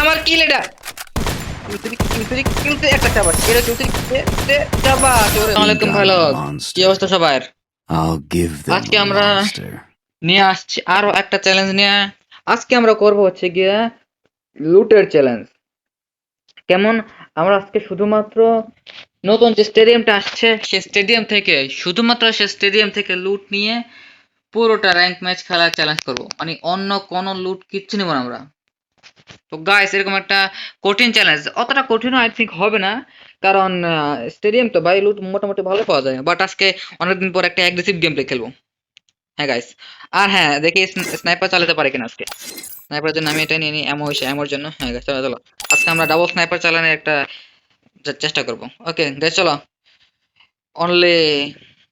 আমার কিল এটা কিন্তু একটা চাবার এটা চাবা ওরে ওয়ালাইকুম ভাই লোক কি অবস্থা সবার I'll give them আজকে a আমরা monster. নিয়ে আসছি আরো একটা চ্যালেঞ্জ নিয়ে আজকে আমরা করব হচ্ছে গিয়ে লুটের চ্যালেঞ্জ কেমন আমরা আজকে শুধুমাত্র নতুন যে স্টেডিয়ামটা আসছে সেই স্টেডিয়াম থেকে লুট নিয়ে পুরোটা র্যাঙ্ক ম্যাচ খেলার চ্যালেঞ্জ করব মানে অন্য কোনো লুট কিচ্ছু নেব না আমরা তো গাইস এরকম একটা কঠিন চ্যালেঞ্জ অতটা কঠিনও আই থিঙ্ক হবে না কারণ স্টেডিয়াম তো ভাই লুট মোটামুটি ভালো পাওয়া যায় বাট আজকে অনেকদিন পর একটা অ্যাগ্রেসিভ গেম প্লে খেলবো হ্যাঁ গাইস আর হ্যাঁ দেখি স্নাইপার চালাতে পারি কিনা আজকে স্নাইপারের জন্য আমি এটা নিয়ে নিই এমোর জন্য হ্যাঁ গাইস চলো চলো আজকে আমরা ডাবল স্নাইপার চালানোর একটা চেষ্টা করব ওকে গাইস চলো অনলি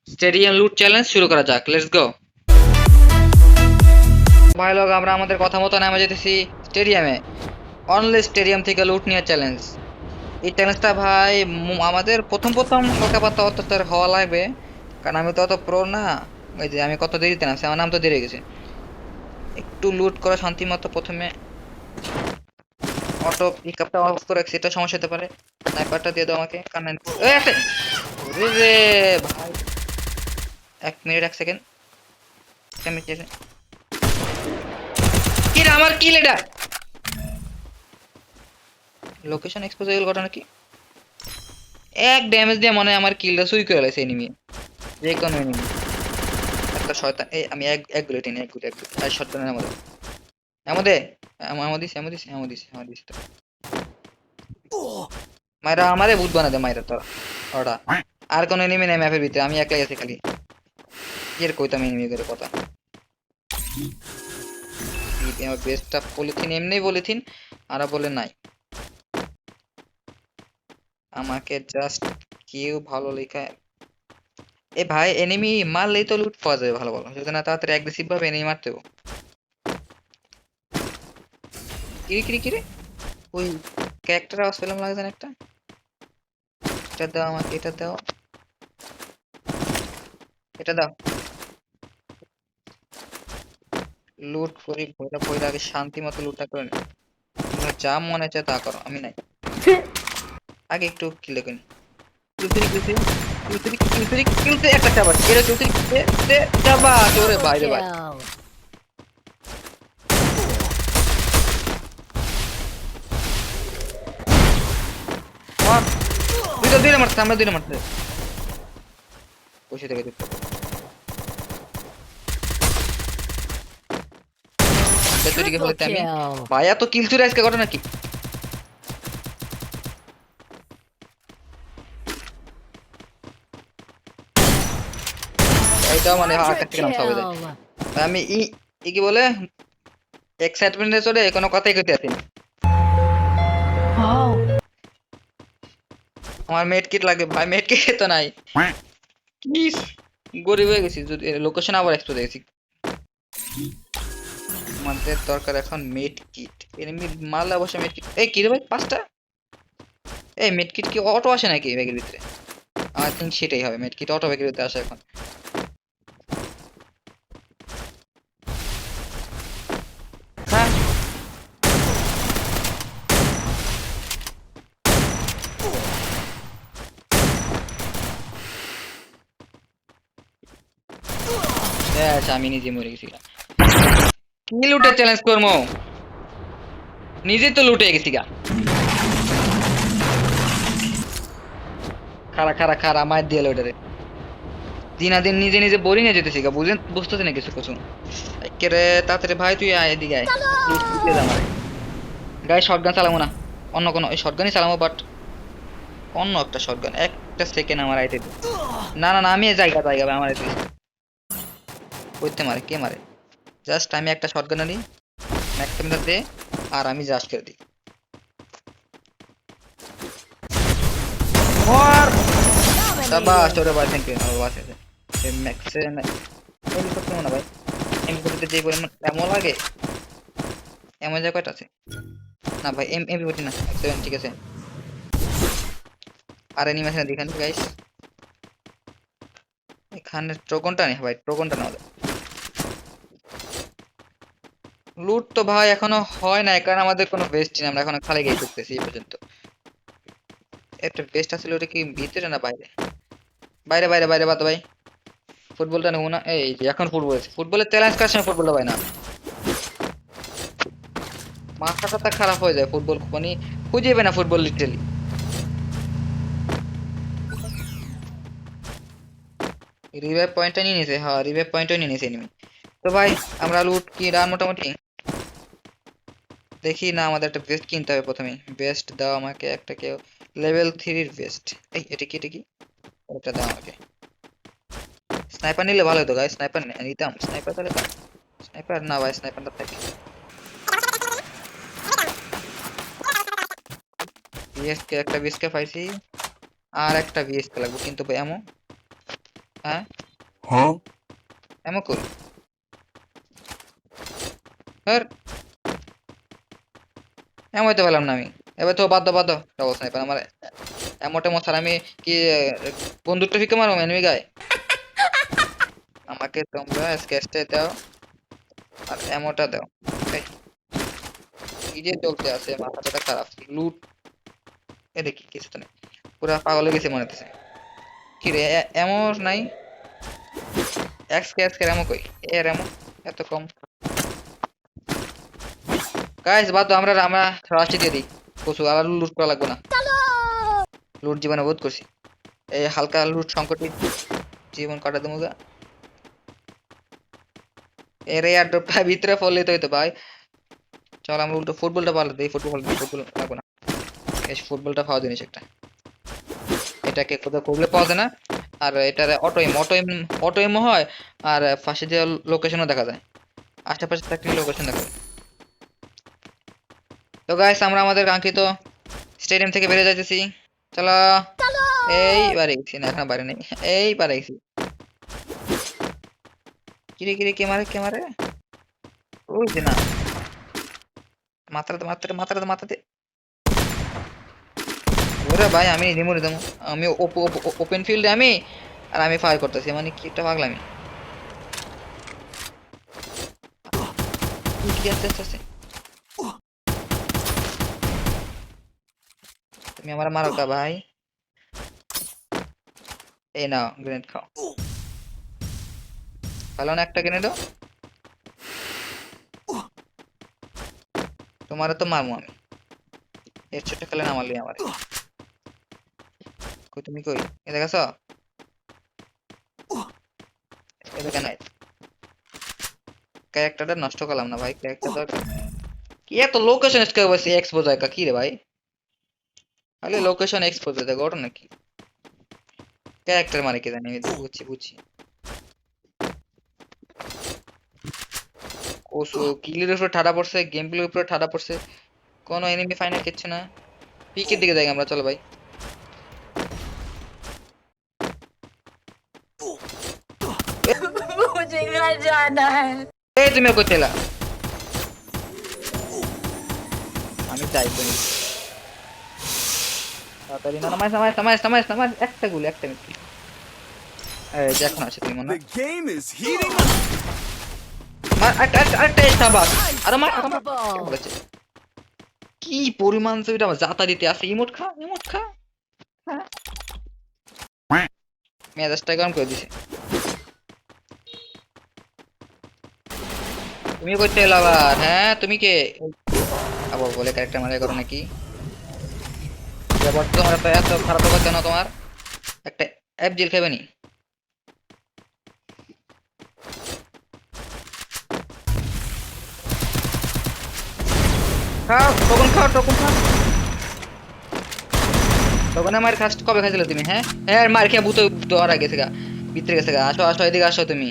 স্টেডিয়াম লুট চ্যালেঞ্জ শুরু করা যাক লেটস গো ভাই লোক আমরা আমাদের কথা মতো নামে যেতেছি স্টেডিয়ামে অনলি স্টেডিয়াম থেকে লুট নিয়ে চ্যালেঞ্জ এই চ্যালেঞ্জটা ভাই আমাদের প্রথম হালকা অত হওয়া লাগবে কারণ আমি তো অত প্রো না ওই যে আমি কত দেরিতে নামছি আমার নাম তো দেরি গেছে একটু লুট করা শান্তি মতো প্রথমে অটো পিক আপটা অফ করে রাখছি এটা সমস্যা হতে পারে স্নাইপারটা দিয়ে দাও আমাকে কারণ রে ভাই 1 মিনিট 1 সেকেন্ড কি রে আমার কিল এটা লোকেশন এক্সপোজ হয়ে গেল ঘটনা কি এক ড্যামেজ দিয়ে মনে হয় আমার কিলটা সুই করে লাইছে এনিমি যে কোনো এনিমি একটা শয়তান এই আমি এক গুলি আর শটগানের আমাদের মাইরা আমারে ভূত বানা দে মাইরা তোরা ওটা আর কোন এনিমি নেই ম্যাপের ভিতরে আমি একলাই আছি খালি এর কইতাম এনিমি করে কথা আমার বেস্টটা পলিথিন এমনি পলিথিন আর বলে নাই আমাকে জাস্ট কেউ ভালো লেখা এ ভাই এনিমি মারলেই তো লুট পাওয়া যাবে ভালো ভালো যদি না তাড়াতাড়ি অ্যাগ্রেসিভ ভাবে এনিমি মারতে হবে কিরে ওই ক্যারেক্টার আওয়াজ পেলাম লাগে জান একটা এটা দাও আমাকে এটা দাও লুট করি ভয়টা আগে শান্তি মতো লুটটা করে নি যা মনে চায় তা করো আমি নাই আগে একটু কিলে করি কিলতে একটা চাবার এরা চাবা ওরে বাইরে ভাই দুইটা মারতে আমরা দুইটা মারতে বসে থেকে আমি ভাইয়া তো কিল চুরি আজকে ঘটনা কি এইটা মানে আকাশ থেকে নামতে হবে আমি কি বলে এক্সাইটমেন্টে চলে কোনো কথাই কইতে আসি না আমার মেড কিট লাগে ভাই মেড কিট তো নাই প্লিজ গরিব হয়ে গেছি যদি লোকেশন আবার এক্সপোজ হয়ে গেছি আমাদের দরকার এখন মেড কিট এনিমি মারলে অবশ্যই মেড কিট এই কি রে ভাই 5টা এই মেড কিট কি অটো আসে নাকি ব্যাগের ভিতরে আই থিংক সেটাই হবে মেড কিট অটো ব্যাগের ভিতরে আসে এখন হ্যাঁ আমি নিজে মরে গেছিলাম কি লুটে চ্যালেঞ্জ করবো নিজে তো লুটে গেছি গা খারা মার দিয়ে ওটারে দিন নিজে বোরিং হয়ে যেতেছি গা বুঝতেছি না কিছু কেরে তাড়াতাড়ি ভাই তুই আয় এদিকে আয় গায়ে শটগান চালাবো না অন্য কোনো ওই শটগানই চালাবো বাট অন্য একটা শটগান একটা সেকেন্ড আমার আইতে না আমি জায়গা আমার আইতে করতে মারে কে মারে জাস্ট আমি একটা শটগান আনি ম্যাক্সিমাম দে আর আমি জাস্ট করে দিই और शाबाश তোরে ভাই থ্যাংক ইউ আমার বাসে এই ম্যাক্সে না এই করতে না ভাই এম করতে যে পরিমাণ এমন লাগে এমন জায়গা কয়টা আছে না ভাই এম বটি না 7 ঠিক আছে আর অ্যানিমেশন দেখেন গাইস এখানে ট্রোগনটা নেই ভাই ট্রোগনটা নাও লুট তো ভাই এখনো হয় না, কারণ আমাদের কোনো বেস্ট নেই, আমরা এখনো খালি গিয়ে ঢুকতেছি এই পর্যন্ত। একটা বেস্ট আসলে ওটা কি ভিতরে না বাইরে? বাইরে বাইরে বাইরে বাদ ভাই। ফুটবলটা নেবো না, এই যে এখন ফুটবল, ফুটবলের চ্যালেঞ্জ কার সময় ফুটবলটা পাই না, মাথা টাথা খারাপ হয়ে যায়, ফুটবল মানে খুঁজে পাবে না ফুটবল লিটারালি। রিভাইভ পয়েন্টটা নিয়ে নিয়েছে, হ্যাঁ রিভাইভ পয়েন্টও নিয়ে নিয়েছে এনিমি। তো ভাই আমরা লুট কি রান মোটামুটি দেখি না, আমাদের একটা ভেস্ট কিনতে হবে প্রথমে। ভেস্ট দাও আমাকে একটা, কেউ লেভেল 3 ভেস্ট। এই এটা কি, এটা কি, ওটা দাও আমাকে। স্নাইপার নিলে ভালো হতো গাই, স্নাইপার নিতাম, স্নাইপার তাহলে স্নাইপার না ভাই, স্নাইপারটা থাকে। বিএসকে একটা বিএসকে পাইছি, আর একটা বিএসকে লাগবে কিন্তু এমন, হ্যাঁ এমন কই আর এমন হইতে পারলাম না আমি। এবার তো বাধ্য বাধ্য ডাবল স্নাইপার আমার, এমন টেমন স্যার আমি কি বন্দুকটা ফিকে মারবো এনিমি গায়ে? আমাকে তোমরা স্কেচটা দাও আর এমোটা দাও। এই, কি যে চলতে আছে, মাথাটা খারাপ। লুট এটা কি, কিছু তো নেই, পুরা পাগল হয়ে গেছে মনে হচ্ছে। কি রে এমন নাই, এক্স কে এক্স কে এমন কই, এর এমন এত কম। গাইস বাদ দাও, আমরা আমরা রাশি দিয়ে দিই, প্রচুর আর লুট করা লাগবে না, লুট জীবনে বোধ করছি, এই হালকা লুট সংকটে জীবন কাটা দেবো গা। এর এয়ার ড্রপটা ভিতরে পড়লে তো হইতো ভাই। চল আমরা উল্টো ফুটবলটা পাল্টে দিই, ফুটবল ফুটবল লাগবে না, এই ফুটবলটা পাওয়া জিনিস একটা, এটাকে কোথাও করলে পাওয়া যায় না। আর এটার auto M, auto M, auto এমও হয়, আর পাশে দিয়ে লোকেশনও দেখা যায়, আশেপাশে থাকলে লোকেশন দেখা যায়। তো গাইস আমরা আমাদের কাঙ্ক্ষিত স্টেডিয়াম থেকে বেরিয়ে যাইতেছি, চলো। এই বারে গেছি না, এখন বাইরে নেই, এই বারে গেছি। কিরে কিরে, কে মারে কে মারে, ওই যে না, মাথাতে মাথাতে মাথাতে মাথাতে। ওরে ভাই আমি রিমোট দেবো, আমি ওপেন ফিল্ডে আমি, আর আমি ফায়ার করতেছি, মানে কি একটা পাগলামি। কি আস্তে আস্তে আস্তে, তুমি আমার মারো কা ভাই, এই নাও গ্রেনেড খাও, ভালো না একটা গ্রেনেডও, তোমার তো মারমু আমি, এর ছোট খেলে না মারলি আমার। কই তুমি কই, এ দেখাছো, এ দেখা নাই, ক্যারেক্টারটা নষ্ট করলাম না ভাই, ক্যারেক্টার দরকার। কি এত লোকেশন এক্সপোজ হয় কি রে ভাই, খালি লোকেশন এক্সপোজ হয় ঘটনা কি, ক্যারেক্টার মানে কি জানি, আমি বুঝছি বুঝছি। ওসো কিলের উপরে ঠাডা পড়ছে, গেম প্লের উপরে ঠাডা পড়ছে, কোনো এনিমি ফাইনাল কিচ্ছু না। পিকের দিকে যাই আমরা, চলো ভাই। मुझे घर जाना है। এই তুমি কই তেলা, আমি চাই তুমি তাড়াতাড়ি না, নামাইস নামাইস নামাইস নামাইস নামাইস, একটা গুলি একটা মিনিট, এই যে এখন আছে তুমি মনে The হয়। game is heating up. মার একটা একটা একটা সাবাস, আরে মার আরে মার, কে Unstoppable. বলেছে, কি পরিমাণ তো এটা জাতা দিতে আছে, ইমোট খা ইমোট খা, হ্যাঁ মেজাজটা গরম করে দিছে। তুমি করতে এলো আবার, হ্যাঁ তুমি কে আবার বলে ক্যারেক্টার মারা করো নাকি, ব্যাপারটা তোমার এত এত খারাপ হবে কেন তোমার, একটা অ্যাপ জেল খাবে নি। খাও টোকন খাও টোকন খাও, টোকনে মার খাস কবে খাইছিলে তুমি, হ্যাঁ হ্যাঁ মার খেয়ে ভূত ধরা গেছে গা, ভিতরে গেছে গা, আসো আসো এদিকে আসো তুমি,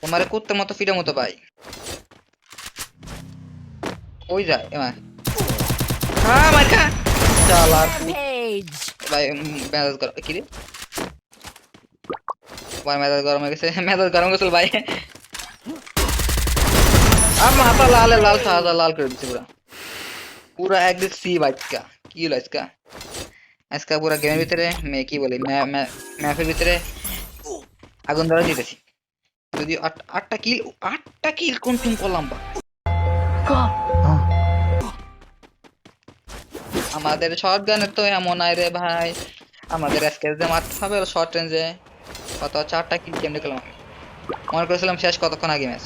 তোমার কুত্তের মতো ফিডের মতো পাই, ওই যায় এমা, হ্যাঁ মার খা, চাল আর Rampage. ভাই মেজাজ গরম কি রে ভাই, মেজাজ গরম হয়ে গেছে, মেজাজ গরম গেছিল ভাই, আমার হাতা লাল লাল সাদা লাল করে দিচ্ছে পুরা, পুরা একদম সি বাইকা, কি হলো আজকা, আজকা পুরা গেমের ভিতরে কি বলি ম্যাপের ভিতরে আগুন ধরা দিতেছি, যদি আটটা কিল, আটটা কিল কোন করলাম বা আমাদের শর্ট গানের তো এমন আয় রে ভাই, আমাদের আজকে যে মারতে হবে শর্ট রেঞ্জে কত 4টা কিল কেমনে করলাম আমি। মনে করেছিলাম শেষ কতক্ষণ আগে ম্যাচ,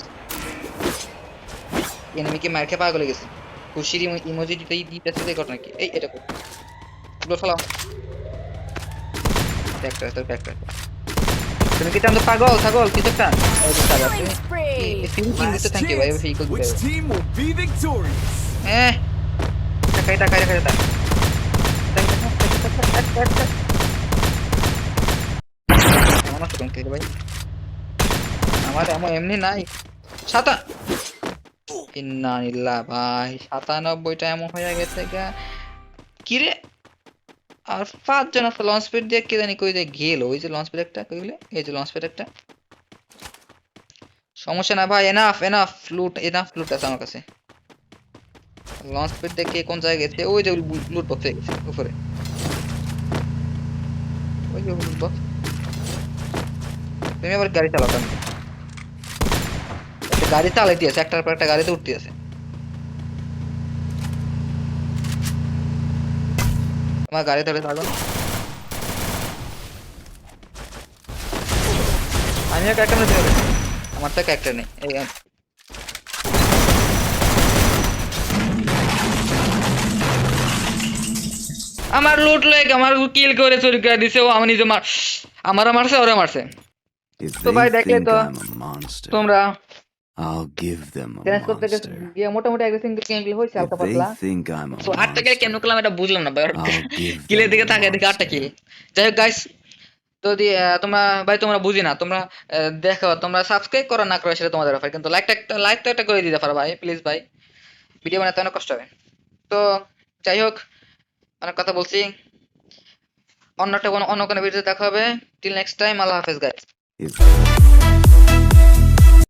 এনিমিকে মার খেয়ে পাগল হয়ে গেছে। খুশির ইমোজি দিতেছে দেখো নাকি, এই এটা কর গুলো ফেলাও, ব্যাকটা তোর ব্যাকটা। তুমি কি চান্দু পাগল ছাগল কিছু একটা এই যে ছাগল তুমি Killing spree. ফিনিশিং দিতে থ্যাংক ইউ ভাই, ফিকল দিতে Which team will be victorious? হ্যাঁ টাকা টাকা টাকা টাকা এমন আছে কোন ভাই, আমার এমন এমনি নাই সাতা ইন্নানিল্লাহ ভাই 97টা এমন হয়ে গেছে গা কিরে। আর 5 জন আছে লঞ্চ প্যাড দিয়ে, কে জানি কই যে গেল, ওই যে লঞ্চ প্যাড একটা কইলে, এই যে লঞ্চ প্যাড একটা। সমস্যা না ভাই, এনাফ এনাফ লুট আছে আমার কাছে। লঞ্চ প্যাড দিয়ে কে কোন জায়গায় গেছে, ওই যে লুট বক্সে গেছে উপরে, ওই যে লুট বক্স। তুমি আবার গাড়ি চালাও কেন? একটা গাড়ি চালাইতে আছে, একটার পর একটা গাড়িতে উঠতে আছে। তোমার গাড়ি ধরে থাকো, আমিও ক্যারেক্টার নিতে হবে, আমার তো ক্যারেক্টার নেই। এই আমার লুট লেগ আমার কিল করে চুরি করে দিছে, ও আমি নিজে আমারও মারছে ওরা মারছে। If তো ভাই they দেখলে think তো I'm a monster, তোমরা I'll give them a challenge করতে monster. গিয়ে মোটামুটি এভরিথিং গেমপ্লে হয়েছে If হালকা they পাতলা। think I'm a তো 8টা কিল কেমন monster, করলাম এটা বুঝলাম না ভাই, I'll give কিলের them দিকে a তাকায় দেখে 8টা কিল। monster. যাই হোক গাইস, যদি তোমরা ভাই তোমরা বুঝি না, তোমরা দেখো, তোমরা সাবস্ক্রাইব করো না করো সেটা তোমাদের ব্যাপার, কিন্তু লাইক তো একটা করে দিতে পারো ভাই প্লিজ ভাই, ভিডিও বানাতে অনেক কষ্ট হবে। তো যাই হোক, অনেক কথা বলছি, অন্য কোনো ভিডিওতে দেখা হবে। টিল নেক্সট টাইম, আল্লাহ হাফেজ গাইস। If